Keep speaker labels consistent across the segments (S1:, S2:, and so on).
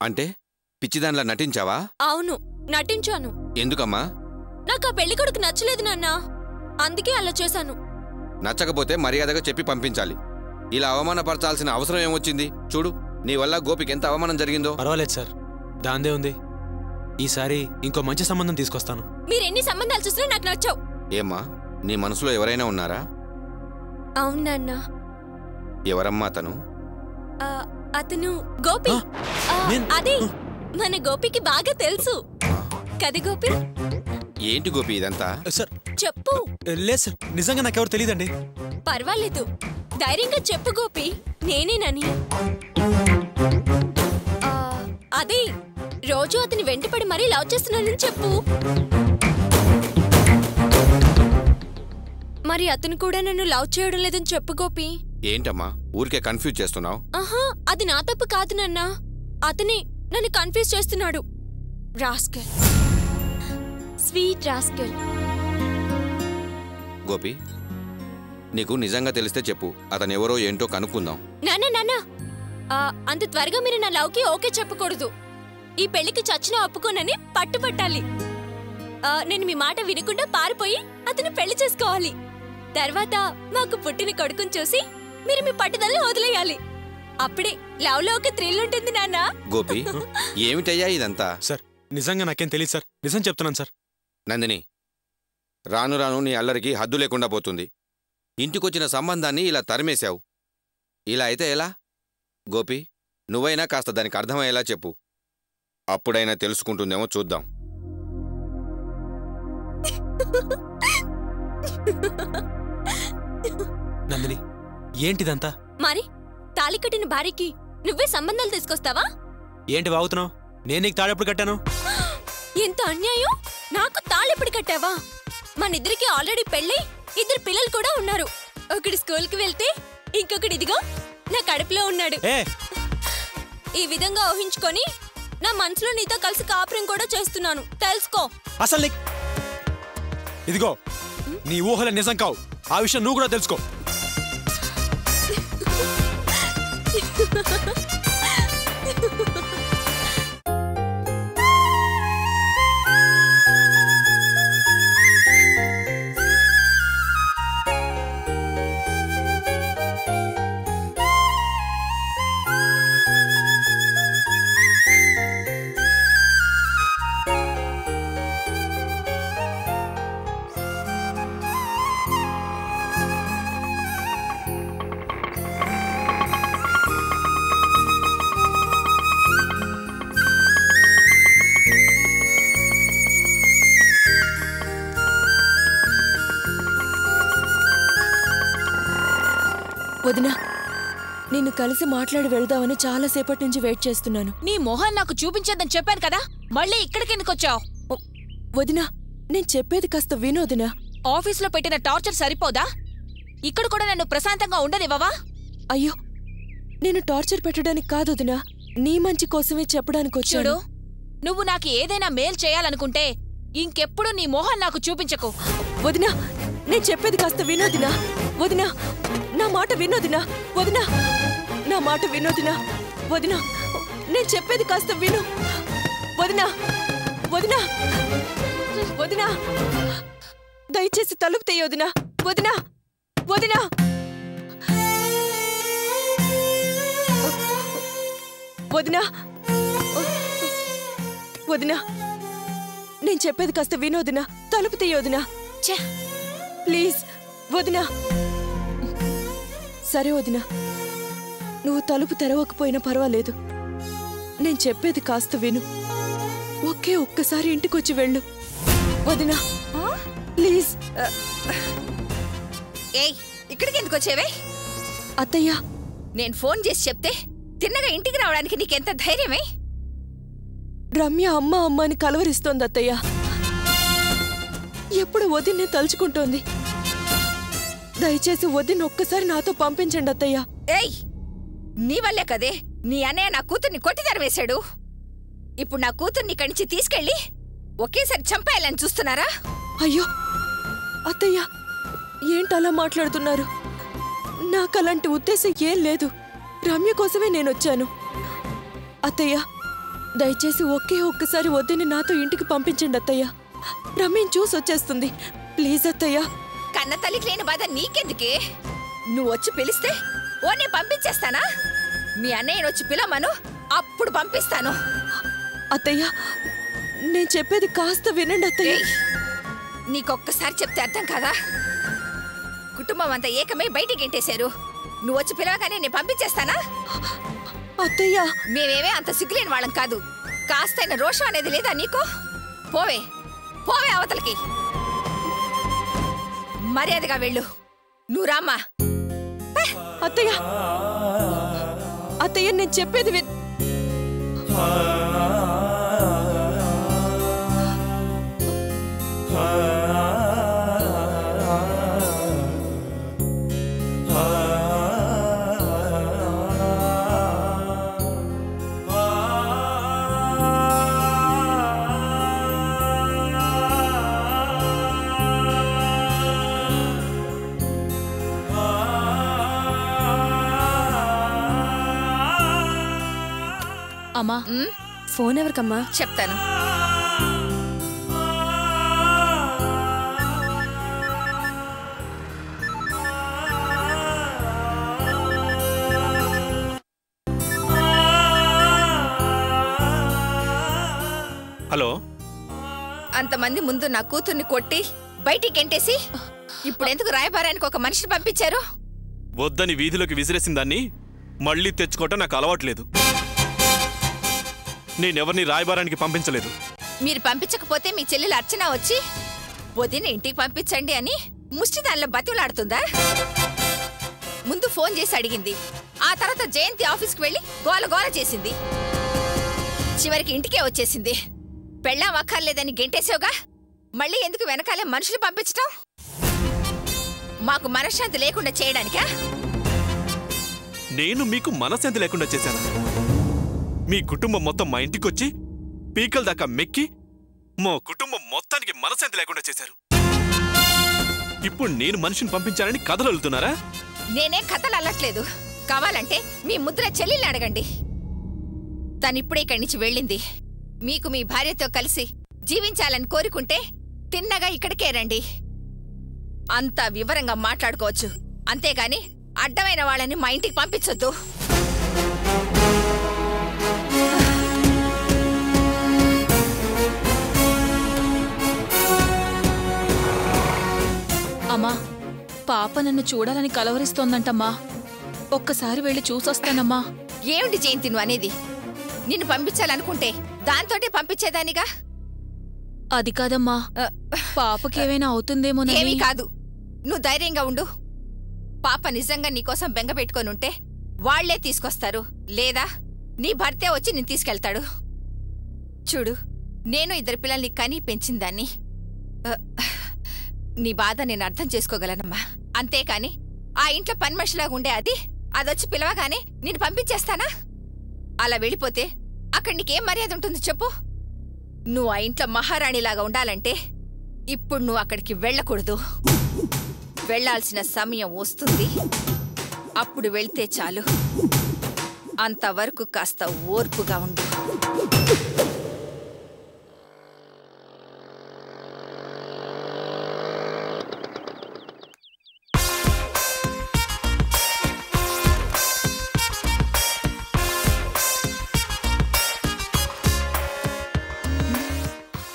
S1: అంటే పిచ్చిదానిలా నటించావా?
S2: అవును, నటించాను.
S1: ఎందుకమ్మా?
S2: నాకు ఆ పెళ్లి కొడుకు నచ్చలేదు నాన్న, అందుకే అలా చేశాను.
S1: నచ్చకపోతే మర్యాదగా చెప్పి పంపించాలి. ఇలా అవమానపరచాల్సిన అవసరం ఏమొచ్చింది? చూడు, నీ వల్ల గోపికి ఎంత అవమానం జరిగిందో.
S3: పర్వాలేదు సార్, దాందే ఉంది. ఈసారి ఇంకో మంచి సంబంధం తీసుకొస్తాను.
S2: మీరెన్ని సంబంధాలు చూసినా నాకు నచ్చవు.
S1: ఏమ్మా, నీ మనసులో ఎవరైనా ఉన్నారా?
S2: అవును నాన్న.
S1: ఎవరమ్మా అతను?
S2: అతను గోపి. అదే మన గోపికి బాగా తెలుసు కదా గోపి.
S1: ఏంటి గోపి ఇదంతా?
S3: సార్
S2: చెప్పు.
S3: లేదు సార్, నిజంగా నాకెవరు తెలియదండి.
S2: పర్వాలేదు, ధైర్యంగా చెప్పు గోపి, నేనేనని. అదే రోజు అతని వెంటపడి మరీ లవ్ చేస్తున్నానని చెప్పు. మరి అతను కూడా నన్ను లవ్ చేయడం లేదని చెప్పు గోపి.
S1: ఏంటమ్మా ఊరికే కన్ఫ్యూజ్ చేస్తున్నావు?
S2: ఆహా, అది నా తప్పు కాదు నాన్న, అతనే నన్ను కన్ఫ్యూజ్ చేస్తున్నాడు. Rascal, sweet rascal.
S1: గోపి, నీకు నిజంగా తెలిస్తే చెప్పు, అతను ఎవరో ఏంటో కనుక్కుందాం.
S2: నాన్న, అంత త్వరగా మీరు నా లవ్కి ఓకే చెప్పకూడదు. ఈ పెళ్లికి చచ్చినా ఒప్పుకోనని పట్టుపట్టాలి. నేను మీ మాట వినకుండా పారిపోయి అతను పెళ్లి చేసుకోవాలి. తర్వాత మాకు పుట్టిన కొడుకుని చూసి మీరు మీ పట్టుదలని వదిలేయాలి. అప్పుడే లవ్ లో ఒక థ్రిల్ ఉంటుంది నాన్న.
S1: గోపి, ఏమిటయ్యా ఇదంతా?
S3: సార్ నిజంగా నాకేం తెలియదు సార్, నిజం చెప్తున్నాను సార్.
S1: నందిని, రాను రాను నీ అల్లరికి హద్దు లేకుండా పోతుంది. ఇంటికొచ్చిన సంబంధాన్ని ఇలా తరిమేశావు. ఇలా అయితే ఎలా? గోపి, నువ్వైనా కాస్త దానికి అర్థమయ్యేలా చెప్పు. అప్పుడైనా తెలుసుకుంటుందేమో చూద్దాం.
S3: నందిని, ఏంటిదంతా?
S2: మరి తాళి కట్టిన భార్యకి నువ్వే సంబంధాలు తీసుకొస్తావా?
S3: ఏంటి వాగుతున్నావు? నేను నీకు తాళెప్పుడు కట్టాను?
S2: ఎంత అన్యాయం! నాకు తాళెప్పుడు కట్టావా? మనిద్దరికి ఆల్రెడీ పెళ్ళి 2 పిల్లలు కూడా ఉన్నారు. ఒకడు స్కూల్కి వెళ్తే ఇంకొకటి ఇదిగో నా కడుపులో ఉన్నాడు. ఈ విధంగా ఊహించుకొని నా మనసులో నీతో కలిసి కాపురం కూడా చేస్తున్నాను, తెలుసుకో.
S3: అసలు ఇదిగో నీ ఊహల నిజం కావు, ఆ విషయం నువ్వు కూడా తెలుసుకో.
S4: వదినా, నిన్ను కలిసి మాట్లాడి వెళ్దామని చాలాసేపటి నుంచి వెయిట్ చేస్తున్నాను.
S5: నీ మొహం నాకు చూపించేద్దని చెప్పాను కదా, మళ్ళీ ఇక్కడికి ఎందుకు వచ్చావు?
S4: వదినా, నేను చెప్పేది కాస్త విను వదినా.
S5: ఆఫీస్లో పెట్టిన టార్చర్ సరిపోదా? ఇక్కడ కూడా నన్ను ప్రశాంతంగా ఉండనివ్వవా?
S4: అయ్యో, నేను టార్చర్ పెట్టడానికి కాదు వదినా, నీ మంచి కోసమే చెప్పడానికి వచ్చాడు.
S5: నువ్వు నాకు ఏదైనా మేలు చేయాలనుకుంటే ఇంకెప్పుడు నీ మొహం నాకు చూపించకు.
S4: వదినా, నేను చెప్పేది కాస్త వినోదినా. వదినా, నా మాట వినోదినా. వదినా, నా మాట వినోదినా. వదినా, నేను చెప్పేది కాస్త విను. వదినా, వదినా, వదినా, దయచేసి తలుపు తీయొదినా. వదినా, వదినా, వదినా, వదినా, నేను చెప్పేది కాస్త వినోదినా. తలుపు తీయొదినా. ప్లీజ్ వదినా. సరే వదినా, నువ్వు తలుపు తెరవకపోయినా పర్వాలేదు. నేను చెప్పేది కాస్త విను. ఒక్కసారి ఇంటికొచ్చి వెళ్ళు వదినా, ప్లీజ్.
S5: ఏయ్, ఇక్కడికి ఎందుకు వచ్చేవే?
S4: అత్తయ్య,
S5: నేను ఫోన్ చేసి చెప్తే తిన్నగా ఇంటికి రావడానికి నీకెంత ధైర్యమే?
S4: రమ్య అమ్మ అమ్మ అని కలవరిస్తోంది అత్తయ్య. ఎప్పుడు వదిన్నే తలుచుకుంటోంది. దయచేసి వదిన్ ఒక్కసారి నాతో పంపించండి అత్తయ్య.
S5: ఏయ్, నీ వల్లే కదే నీ అన్నయ్య నా కూతుర్ని కొట్టి తరివేశాడు. ఇప్పుడు నా కూతుర్ని ఇక్కడి నుంచి తీసుకెళ్ళి ఒకేసారి చంపేయాలని చూస్తున్నారా?
S4: అయ్యో అత్తయ్య, ఏంటలా మాట్లాడుతున్నారు? నాకలాంటి ఉద్దేశం ఏం లేదు. రమ్య కోసమే నేనొచ్చాను. అత్తయ్య, దయచేసి ఒక్కసారి వద్దని నాతో ఇంటికి పంపించండి అత్తయ్య. రమ్యని చూసి వచ్చేస్తుంది. ప్లీజ్ అత్తయ్య.
S5: కన్న తల్లికి లేని బాధ నీకెందుకే? నువ్వు వచ్చి పిలిస్తే ఓ నేను పంపించేస్తానా? మీ అన్నయ్యను వచ్చి పిలవమను, అప్పుడు పంపిస్తాను.
S4: అత్తయ్య, నేను చెప్పేది కాస్త వినండి అత్తయ్య.
S5: నీకొక్కసారి చెప్తే అర్థం కదా? కుటుంబం అంతా ఏకమై బయటికి గెంటేశారు. నువ్వు వచ్చి పిలవగానే నేను పంపించేస్తానా?
S4: అత్తయ్య,
S5: మేమేమే అంత సిగ్గులేని వాళ్ళం కాదు. కాస్తైన రోషం అనేది లేదా నీకు? పోవే పోవే అవతలకి. మర్యాదగా వెళ్ళు. నువ్వు రామ్మా.
S4: అత్తయ్య, అత్తయ్య, నేను చెప్పేది విన్.
S2: అమ్మా,
S4: ఫోన్ ఎవరికమ్మా?
S5: చెప్తాను.
S3: హలో.
S5: అంతమంది ముందు నా కూతుర్ని కొట్టి బయటికి గెంటేసి ఇప్పుడు ఎందుకు రాయబారానికి ఒక మనిషిని పంపించారు?
S3: వద్దని వీధిలోకి విసిరేసిన దాన్ని మళ్ళీ తెచ్చుకోవటం నాకు అలవాట్లేదు. నేనెవరిని రాయబారానికి పంపించలేదు.
S5: మీరు పంపించకపోతే మీ చెల్లెలు అర్చన వచ్చి వదిన ఇంటికి పంపించండి అని ముష్టి దానిలో బతిమలాడుతుందా? ముందు ఫోన్ చేసి అడిగింది. ఆ తర్వాత జయంతి ఆఫీస్కి వెళ్ళి గోల గోల చేసింది. చివరికి ఇంటికే వచ్చేసింది. పెళ్ళాం అక్కర్లేదని గెంటేసావుగా, మళ్ళీ ఎందుకు వెనకాలే మనుషులు పంపించటం? మాకు మనశ్శాంతి లేకుండా చేయడానికా?
S3: నేను మీకు మనశ్శాంతి లేకుండా చేశాను. మీ కుటుంబం మొత్తం మా ఇంటికొచ్చి పీకల దాకా మెక్కి మా కుటుంబం మొత్తానికి మనశ్శాంతి లేకుండా చేశారు. ఇప్పుడు నేను మనిషిని పంపించాలని కథలు అల్లుతున్నారా?
S5: నేనే కథలు అల్లట్లేదు. కావాలంటే మీ ముద్ర చెల్లెల్ని అడగండి. తనిప్పుడే ఇక్కడి నుంచి వెళ్ళింది. మీకు మీ భార్యతో కలిసి జీవించాలని కోరుకుంటే తిన్నగా ఇక్కడికే రండి. అంతా వివరంగా మాట్లాడుకోవచ్చు. అంతేగాని అడ్డమైన వాళ్ళని మా ఇంటికి పంపించొద్దు.
S2: అమ్మా, పాప నన్ను చూడాలని కలవరిస్తోందంటమ్మా. ఒక్కసారి వెళ్ళి చూసొస్తానమ్మా.
S5: ఏమిటి జయంతి నువ్వు అనేది? నిన్ను పంపించాలనుకుంటే దాంతోటే పంపించేదానిగా.
S2: అది కాదమ్మా, పాపకేమైనా అవుతుందేమోనని.
S5: ఏమీ కాదు, నువ్వు ధైర్యంగా ఉండు. పాప నిజంగా నీకోసం బెంగ పెట్టుకొనుంటే వాళ్లే తీసుకొస్తారు, లేదా నీ భర్తే వచ్చి నేను తీసుకెళ్తాడు. చూడు, నేను ఇద్దరు పిల్లల్ని కనీ పెంచిందాన్ని. నీ బాధ నేను అర్థం చేసుకోగలనమ్మా. అంతేకాని ఆ ఇంట్లో పని మనిషిలాగా ఉండే అదొచ్చి పిలవగానే నేను పంపించేస్తానా? అలా వెళ్ళిపోతే అక్కడ నీకేం మర్యాద ఉంటుంది చెప్పు? నువ్వు ఆ ఇంట్లో మహారాణిలాగా ఉండాలంటే ఇప్పుడు నువ్వు అక్కడికి వెళ్ళకూడదు. వెళ్లాల్సిన సమయం వస్తుంది, అప్పుడు వెళ్తే చాలు. అంతవరకు కాస్త ఓర్పుగా ఉండు.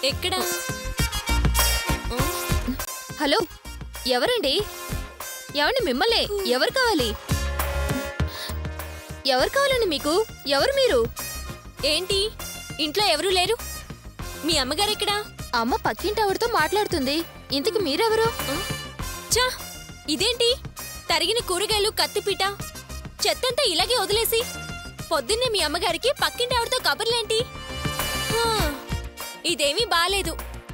S2: ఎక్కడా? హలో, ఎవరండి? ఎవరిని? మిమ్మల్ని. ఎవరు కావాలి? ఎవరు కావాలండి మీకు? ఎవరు మీరు? ఏంటి, ఇంట్లో ఎవరూ లేరు? మీ అమ్మగారెక్కడా? అమ్మ పక్కింటి ఆవిడతో మాట్లాడుతుంది. ఇంతకు మీరెవరు? చా, ఇదేంటి తరిగిన కూరగాయలు, కత్తిపీట, చెత్తంతా ఇలాగే వదిలేసి పొద్దున్నే మీ అమ్మగారికి పక్కింటి ఆవిడతో కబుర్లేంటి? ఇదేమీ బాలేదు.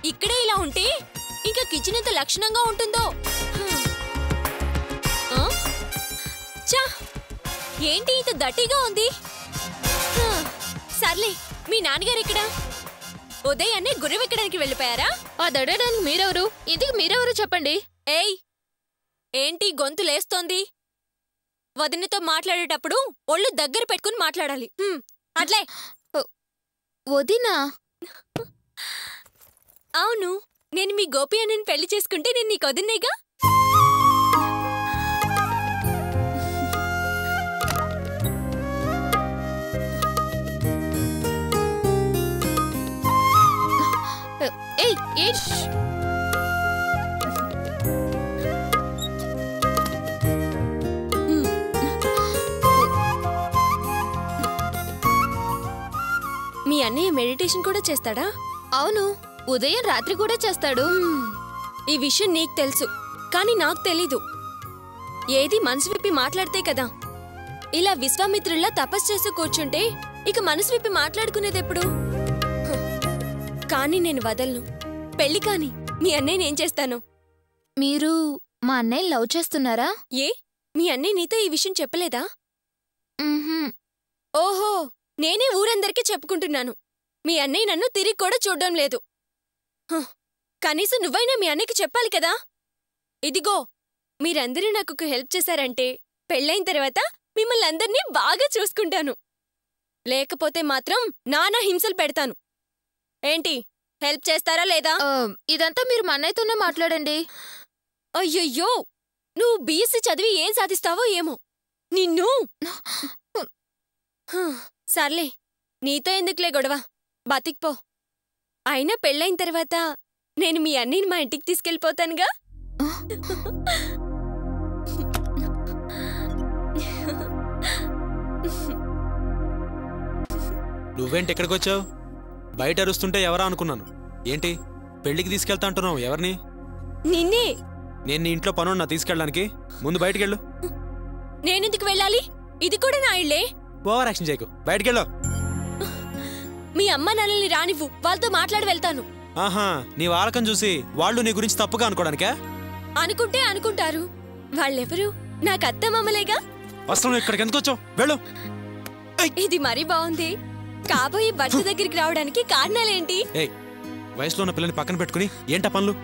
S2: ఇక్కడే ఇలా ఉంటే ఇంకా కిచెన్ ఎంత లక్షణంగా ఉంటుందో. చా, ఏంటి ఇంత దట్టిగా ఉంది? సర్లే, మీ నాన్నగారు ఎక్కడా? ఉదయాన్నే గుర్రమెక్కడానికి వెళ్ళిపోయారా? ఆ దడడానికి మీరెవరు? ఇందుకు మీరెవరు చెప్పండి. ఏయ్, ఏంటి గొంతు లేస్తోంది? వదినతో మాట్లాడేటప్పుడు ఒళ్ళు దగ్గర పెట్టుకుని మాట్లాడాలి. అట్లే
S5: వదినా
S2: అవును, నేను మీ గోపి అన్నని పెళ్లి చేసుకుంటే నేను నీకు వదిన్నేగా.
S5: ఏయ్ ఏష్
S2: మీ అన్నయ్య మెడిటేషన్ కూడా చేస్తాడా?
S5: అవును, ఉదయం రాత్రి కూడా చేస్తాడు.
S2: ఈ విషయం నీకు తెలుసు, కానీ నాకు తెలీదు. ఏది మనసు విప్పి మాట్లాడితే కదా. ఇలా విశ్వామిత్రుల్లా తపస్సు చేసి కూర్చుంటే ఇక మనసు విప్పి మాట్లాడుకునేదెప్పుడు? కానీ నేను వదలను. పెళ్లి కాని మీ అన్నయ్యని ఏం చేస్తాను?
S5: మీరు మా అన్నయ్య లవ్ చేస్తున్నారా?
S2: ఏ, మీ అన్నయ్య నీతో ఈ విషయం చెప్పలేదా?
S5: మ్మ్హ్మ్.
S2: ఓహో, నేనే ఊరందరికీ చెప్పుకుంటున్నాను. మీ అన్నయ్య నన్ను తిరిగి కూడా చూడ్డం లేదు. కనీసం నువ్వైనా మీ అన్నయ్యకి చెప్పాలి కదా. ఇదిగో, మీరందరూ నాకు ఒక హెల్ప్ చేశారంటే పెళ్ళైన తర్వాత మిమ్మల్ని అందర్నీ బాగా చూసుకుంటాను. లేకపోతే మాత్రం నానా హింసలు పెడతాను. ఏంటి, హెల్ప్ చేస్తారా లేదా?
S5: ఇదంతా మీరు మా అన్నయ్యతోనే మాట్లాడండి.
S2: అయ్యయ్యో, నువ్వు బీఎస్సీ చదివి ఏం సాధిస్తావో ఏమో. నిన్ను సర్లే, నీతో ఎందుకులే గొడవ, బతికిపో. అయినా పెళ్ళైన తర్వాత నేను మీ అన్నయ్యని మా ఇంటికి తీసుకెళ్ళిపోతానుగా.
S6: నువ్వేంటి ఎక్కడికి వచ్చావు? బయట అరుస్తుంటే ఎవరా అనుకున్నాను. ఏంటి పెళ్లికి తీసుకెళ్తా అంటున్నావు? ఎవరిని?
S2: నిన్నే.
S6: నేను నీ ఇంట్లో పనున్నా తీసుకెళ్ళడానికి. ముందు బయటికెళ్ళు.
S2: నేనెందుకు వెళ్ళాలి? ఇది కూడా నా ఇళ్ళే.
S6: ఓవర్ యాక్షన్ చేయకు, బయటికెళ్ళు.
S2: మీ అమ్మ నాన్నల్ని రానివ్వు, వాళ్ళతో మాట్లాడి వెళ్తాను.
S6: ఆహా, నీ వాలకం చూసి వాళ్ళు నీ గురించి తప్పుగా అనుకోడానికా?
S2: అనుకుంటే అనుకుంటారు. వాళ్ళెవరు? నాకు అత్తమామలేగా.
S6: అసలు ఇక్కడికి ఎందుకు వచ్చావు? వెళ్ళు.
S2: ఇది మరీ బాగుంది. కాబోయే భర్త దగ్గరికి రావడానికి కారణాలేంటి?
S6: ఏయ్, వయసులో ఉన్న పిల్లని పక్కన పెట్టుకుని ఏంటా పనులు?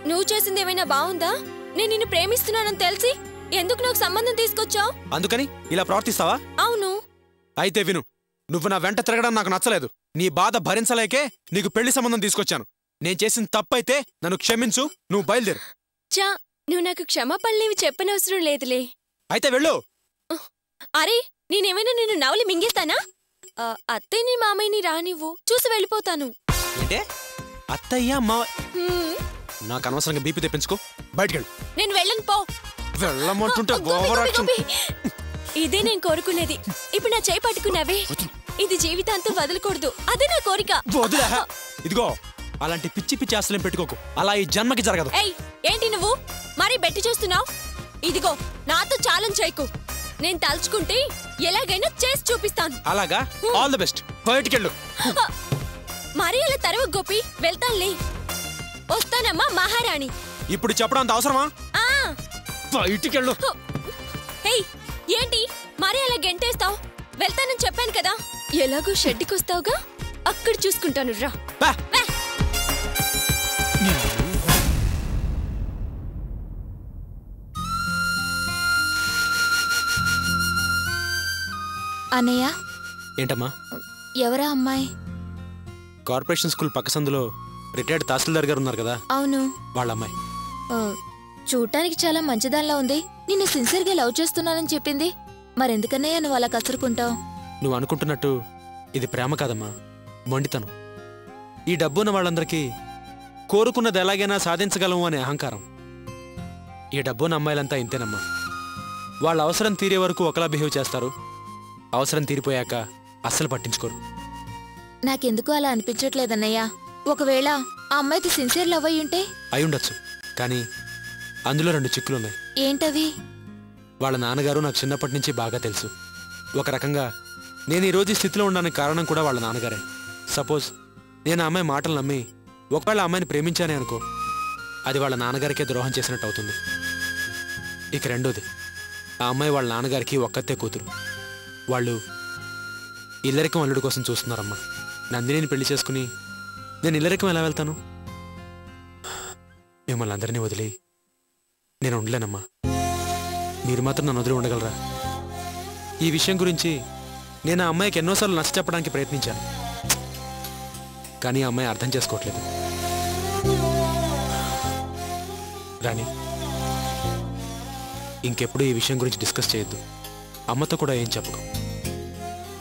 S2: నువ్వు చేసిందేమైనా బాగుందా? నేను నిన్ను ప్రేమిస్తున్నానని తెలిసి ఎందుకు నాకు సంబంధం తీసుకొచ్చావు?
S6: అందుకని ఇలా ప్రవర్తిస్తావా?
S2: అవును.
S6: అయితే విను, నువ్వు నా వెంట తిరగడం నాకు నచ్చలేదు. నీ బాధ భరించలేకే నీకు పెళ్లి సంబంధం తీసుకొచ్చాను. నేను చేసిన తప్పైతే నన్ను క్షమించు, నువ్వు బయలుదేరు.
S2: చా, నువ్వు నాకు క్షమాపణలేవి చెప్పనవసరం లేదులే.
S6: అయితే వెళ్ళు.
S2: అరే, నేనేమైనా నిన్ను నవలి మింగేస్తానా? అత్తయ్యని మామయ్యని రానివ్వు, చూసి వెళ్ళిపోతాను.
S6: ఏంటే అత్తయ్య అమ్మ?
S2: హ్మ్,
S6: నాకు అనవసరంగా బీపీ తెప్పించుకో, బయటికెళ్ళు.
S2: నేను వెళ్ళను, పో.
S6: వెళ్ళమంటుంటే
S2: గోపి,
S6: ఓవర్
S2: గోపి,
S6: యాక్షన్.
S2: గోపి. ఇదే నేను కోరుకునేది. ఇప్పుడు నా చేయి పట్టుకున్నావే, ఇది జీవితాంతం వదలకూడదు. అదే నా కోరిక.
S6: వదిలే. ఇదిగో, అలాంటి పిచ్చి పిచ్చి ఆశలేం పెట్టుకోకు. అలా ఈ జన్మకి జరగదు.
S2: ఏయ్, ఏంటి నువ్వు మరీ బెట్టి చూస్తున్నావు? ఇదిగో, నాతో ఛాలెంజ్ చేయకు. నేను తలుచుకుంటే ఎలాగైనా చేసి చూపిస్తాను.
S6: అలాగా? All the best. బయటికెళ్ళు.
S2: మరీ అలా తరవ గోపి, వెళ్తానులే. వస్తానమ్మా మహారాణి.
S6: ఇప్పుడు చెప్పడం అంత అవసరమా?
S2: ఆ,
S6: బయటికెళ్ళు.
S2: హేయ్, ఏంటి మరీ అలా గెంటేస్తావు? వెళ్తానని చెప్పాను కదా. ఎలాగో షెడ్డికొస్తావుగా, అక్కడ చూసుకుంటాను. రా.
S6: బా.
S5: అన్నయ్య,
S6: ఏంటమ్మా?
S5: ఎవరా అమ్మాయి?
S6: కార్పొరేషన్ స్కూల్ పక్క సందులో రిటైర్డ్ తహసీల్దార్ గారు ఉన్నారు కదా,
S5: అవును.
S6: వాళ్ళ అమ్మాయి.
S5: చూడటానికి చాలా మంచిదానిలా ఉంది. నిన్ను సిన్సియర్గా లవ్ చేస్తున్నానని చెప్పింది. మరెందుకన్నయ్య నువ్వు అలా కసురుకుంటావు?
S6: నువ్వు అనుకుంటున్నట్టు ఇది ప్రేమ కాదమ్మా, మొండితనం. ఈ డబ్బున్న వాళ్ళందరికీ కోరుకున్నది ఎలాగైనా సాధించగలము అనే అహంకారం. ఈ డబ్బున్న అమ్మాయిలంతా ఇంతేనమ్మా. వాళ్ళ అవసరం తీరే వరకు ఒకలా బిహేవ్ చేస్తారు, అవసరం తీరిపోయాక అస్సలు పట్టించుకోరు.
S5: నాకెందుకు అలా అనిపించట్లేదన్నయ్య. ఒకవేళ ఆ అమ్మాయికి సిన్సియర్ లవ్ అయి ఉంటే?
S6: అయ్యుండొచ్చు, కానీ అందులో 2 చిక్కులున్నాయి.
S5: ఏంటవి?
S6: వాళ్ళ నాన్నగారు నాకు చిన్నప్పటి నుంచి బాగా తెలుసు. ఒక రకంగా నేను ఈరోజు ఈ స్థితిలో ఉండడానికి కారణం కూడా వాళ్ళ నాన్నగారే. సపోజ్ నేను ఆ అమ్మాయి మాటలు నమ్మి ఒకవేళ ఆ అమ్మాయిని ప్రేమించానే అనుకో, అది వాళ్ళ నాన్నగారికే ద్రోహం చేసినట్టు అవుతుంది. ఇక రెండోది, ఆ అమ్మాయి వాళ్ళ నాన్నగారికి ఒక్కతే కూతురు. వాళ్ళు ఇల్లరికం అల్లుడి కోసం చూస్తున్నారమ్మా. నందినిని పెళ్లి చేసుకుని నేను ఇల్లరికం ఎలా వెళ్తాను? మిమ్మల్ని అందరినీ వదిలి నేను ఉండలేనమ్మా. మీరు మాత్రం నన్ను వదిలి ఉండగలరా? ఈ విషయం గురించి నేను ఆ అమ్మాయికి ఎన్నోసార్లు నచ్చ చెప్పడానికి ప్రయత్నించాను, కానీ ఆ అమ్మాయి అర్థం చేసుకోవట్లేదు. రాణి, ఇంకెప్పుడు ఈ విషయం గురించి డిస్కస్ చేయొద్దు. అమ్మతో కూడా ఏం చెప్పకు.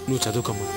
S6: నువ్వు చదువుకోమ్మా.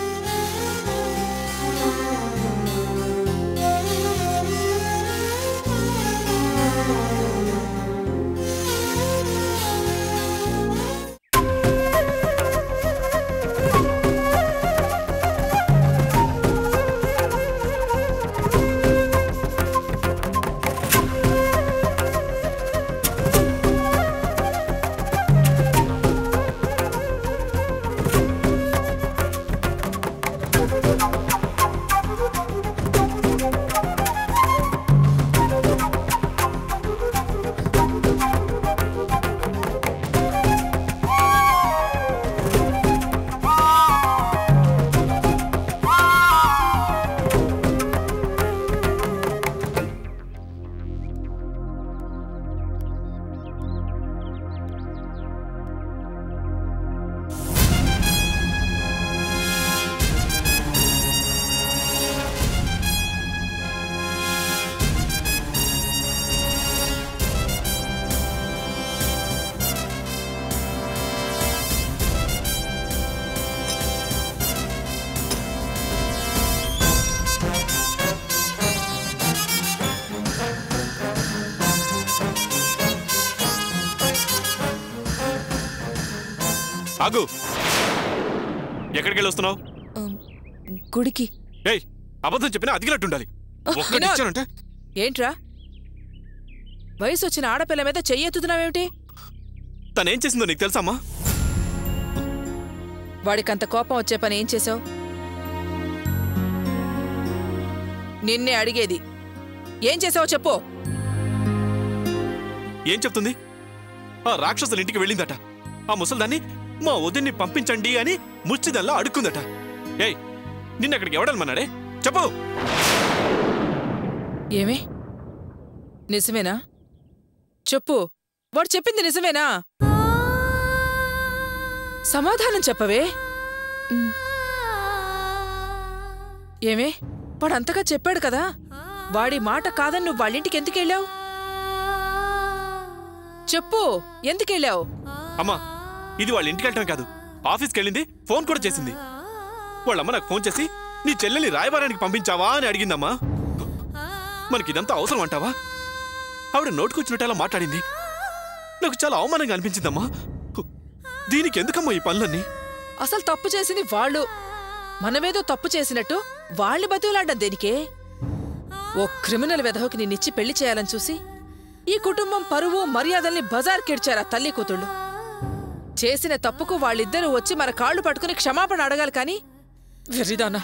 S3: ఆగు, ఎక్కడికి వెళ్ళి వస్తున్నావు?
S4: గుడికి.
S3: ఏయ్, అబద్ధం చెప్పినా అదిగినట్టుండాలి. ఒక్కటి ఇచ్చానంటే
S7: ఏంట్రా వయసు వచ్చిన ఆడపిల్ల మీద చెయ్యెత్తుతున్నావేమిటి?
S3: తనేం చేసిందో నీకు తెలుసమ్మా?
S7: వాడికంత కోపం వచ్చే పని ఏం చేసావు? నిన్నే అడిగేది. ఏం చేసావో చెప్పు.
S3: ఏం చెప్తుంది? ఆ రాక్షసుల ఇంటికి వెళ్ళిందట. ఆ ముసల్దాన్ని మా వదిన్ని పంపించండి అని ముచ్చిదల్లా అడుక్కుందట. ఏయ్, నిన్నక్కడికి ఎవడనమన్నాడే చెప్పు.
S7: ఏమే నిజమేనా? చెప్పు, వాడు చెప్పింది నిజమేనా? సమాధానం చెప్పవే. ఏమే, వాడంతగా చెప్పాడు కదా, వాడి మాట కాదని నువ్వు వాళ్ళింటికి ఎందుకెళ్ళావు? చెప్పు, ఎందుకెళ్ళావు?
S3: అమ్మా, ఇది వాళ్ళ ఇంటికి వెళ్ళటం కాదు, ఆఫీస్కి వెళ్ళింది. ఫోన్ కూడా చేసింది. వాళ్ళమ్మ నాకు ఫోన్ చేసి నీ చెల్లెల్ని రాయబారానికి పంపించావా అని అడిగిందమ్మా. మనకిదంతా అవసరం అంటావా? ఆవిడ నోటుకొచ్చినట్టేలా మాట్లాడింది. నాకు చాలా అవమానంగా అనిపించిందమ్మా. దీనికి ఎందుకమ్మా ఈ పనులన్నీ?
S7: అసలు తప్పు చేసింది వాళ్ళు. మనమేదో తప్పు చేసినట్టు వాళ్ళని బతుకులాడ్డం దేనికే? ఓ క్రిమినల్ వెధవకి నిన్నిచ్చి పెళ్లి చేయాలని చూసి ఈ కుటుంబం పరువు మర్యాదల్ని బజార్కిడ్చారా తల్లి కూతుళ్ళు. చేసిన తప్పుకు వాళ్ళిద్దరూ వచ్చి మన కాళ్ళు పట్టుకుని క్షమాపణ అడగాలి కాని, వెర్రిదానా,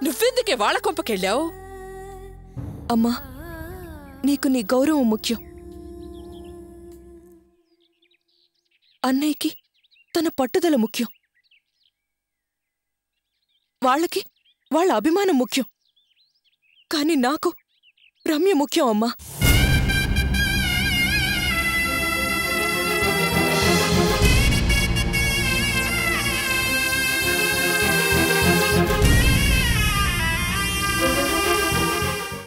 S7: నువ్వెందుకే వాళ్ళ కొంపకెళ్ళావు?
S4: అమ్మా, నీకు నీ గౌరవం ముఖ్యం. అన్నయ్యకి తన పట్టుదల ముఖ్యం. వాళ్ళకి వాళ్ళ అభిమానం ముఖ్యం. కాని నాకు రమ్య ముఖ్యం అమ్మా.